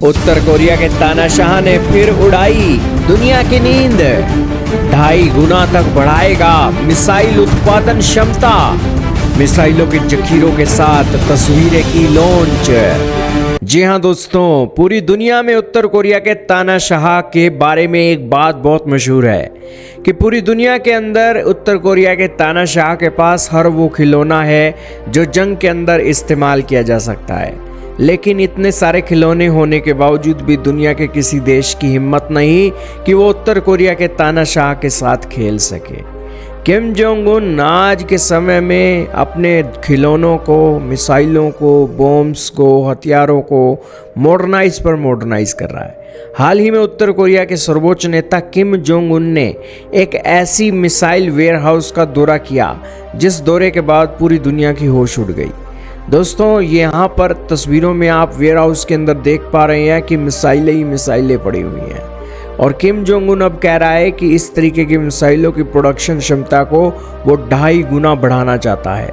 उत्तर Korea के तानाशाह ने फिर उड़ाई दुनिया की नींद। 2.5 गुना तक बढ़ाएगा मिसाइल उत्पादन क्षमता। मिसाइलों के जखीरों के साथ तस्वीरें की लॉन्च। जी हां दोस्तों, पूरी दुनिया में उत्तर कोरिया के तानाशाह के बारे में एक बात बहुत मशहूर है कि पूरी दुनिया के अंदर उत्तर कोरिया के तानाशाह के पास हर वो खिलौना है जो जंग के अंदर इस्तेमाल किया जा सकता है। लेकिन इतने सारे खिलौने होने के बावजूद भी दुनिया के किसी देश की हिम्मत नहीं कि वो उत्तर कोरिया के तानाशाह के साथ खेल सके। किम जोंग उन आज के समय में अपने खिलौनों को, मिसाइलों को, बॉम्ब्स को, हथियारों को मॉडर्नाइज कर रहा है। हाल ही में उत्तर कोरिया के सर्वोच्च नेता किम जोंग उन ने एक ऐसी मिसाइल वेयरहाउस का दौरा किया जिस दौरे के बाद पूरी दुनिया की होश उड़ गई। दोस्तों, यहाँ पर तस्वीरों में आप वेयरहाउस के अंदर देख पा रहे हैं कि मिसाइलें ही मिसाइलें पड़ी हुई हैं और किम जोंग उन अब कह रहा है कि इस तरीके की मिसाइलों की प्रोडक्शन क्षमता को वो 2.5 गुना बढ़ाना चाहता है।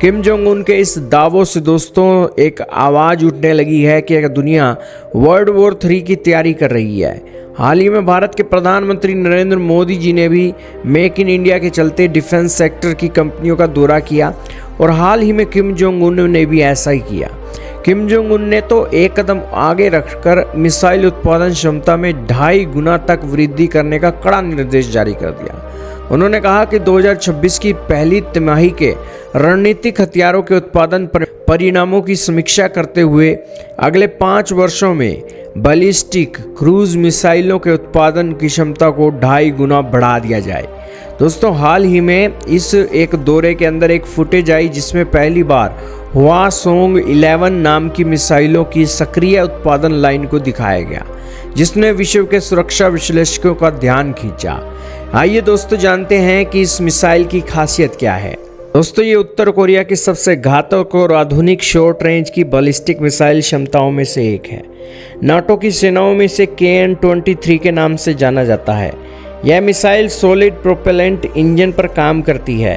किम जोंग उन के इस दावों से दोस्तों एक आवाज़ उठने लगी है कि दुनिया वर्ल्ड वॉर 3 की तैयारी कर रही है। हाल ही में भारत के प्रधानमंत्री नरेंद्र मोदी जी ने भी मेक इन इंडिया के चलते डिफेंस सेक्टर की कंपनियों का दौरा किया और हाल ही में किम जोंग उन ने भी ऐसा ही किया। किम जोंग उन ने तो एक कदम आगे रखकर मिसाइल उत्पादन क्षमता में 2.5 गुना तक वृद्धि करने का कड़ा निर्देश जारी कर दिया। उन्होंने कहा कि 2026 की पहली तिमाही के रणनीतिक हथियारों के उत्पादन परिणामों की समीक्षा करते हुए अगले 5 वर्षों में बैलिस्टिक क्रूज मिसाइलों के उत्पादन की क्षमता को 2.5 गुना बढ़ा दिया जाए। दोस्तों, हाल ही में इस एक दौरे के अंदर एक फुटेज आई जिसमें पहली बार हवासोंग 11 नाम की मिसाइलों की सक्रिय उत्पादन लाइन को दिखाया गया, जिसने विश्व के सुरक्षा विश्लेषकों का ध्यान खींचा। आइए दोस्तों जानते हैं कि इस मिसाइल की खासियत क्या है। दोस्तों, ये उत्तर कोरिया की सबसे घातक और आधुनिक शॉर्ट रेंज की बैलिस्टिक मिसाइल क्षमताओं में से एक है। नाटो की सेनाओं में इसे KN-23 के नाम से जाना जाता है। यह मिसाइल सॉलिड प्रोपेलेंट इंजन पर काम करती है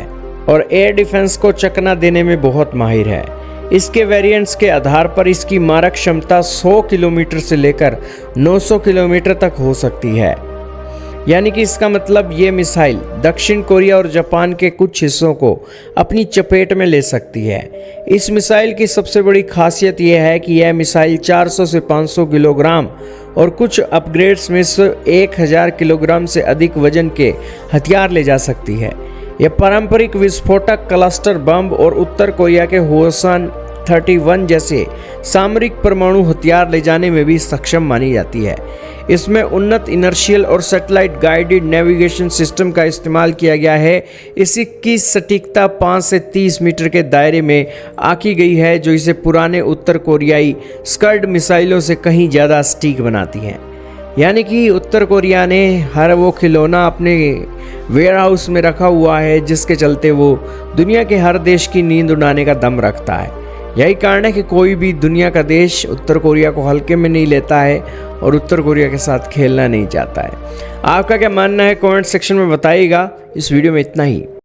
और एयर डिफेंस को चकना देने में बहुत माहिर है। इसके वेरिएंट्स के आधार पर इसकी मारक क्षमता 100 किलोमीटर से लेकर 900 किलोमीटर तक हो सकती है। यानी कि इसका मतलब ये मिसाइल दक्षिण कोरिया और जापान के कुछ हिस्सों को अपनी चपेट में ले सकती है। इस मिसाइल की सबसे बड़ी खासियत यह है कि यह मिसाइल 400 से 500 किलोग्राम और कुछ अपग्रेड्स में 1000 किलोग्राम से अधिक वजन के हथियार ले जा सकती है। यह पारंपरिक विस्फोटक, क्लस्टर बम और उत्तर कोरिया के होसान 31 जैसे सामरिक परमाणु हथियार ले जाने में भी सक्षम मानी जाती है। इसमें उन्नत इनर्शियल और सैटेलाइट गाइडेड नेविगेशन सिस्टम का इस्तेमाल किया गया है। इसकी सटीकता 5 से 30 मीटर के दायरे में आकी गई है, जो इसे पुराने उत्तर कोरियाई स्कड मिसाइलों से कहीं ज़्यादा सटीक बनाती है। यानी कि उत्तर कोरिया ने हर वो खिलौना अपने वेयरहाउस में रखा हुआ है जिसके चलते वो दुनिया के हर देश की नींद उड़ाने का दम रखता है। यही कारण है कि कोई भी दुनिया का देश उत्तर कोरिया को हल्के में नहीं लेता है और उत्तर कोरिया के साथ खेलना नहीं चाहता है। आपका क्या मानना है कमेंट सेक्शन में बताइएगा। इस वीडियो में इतना ही।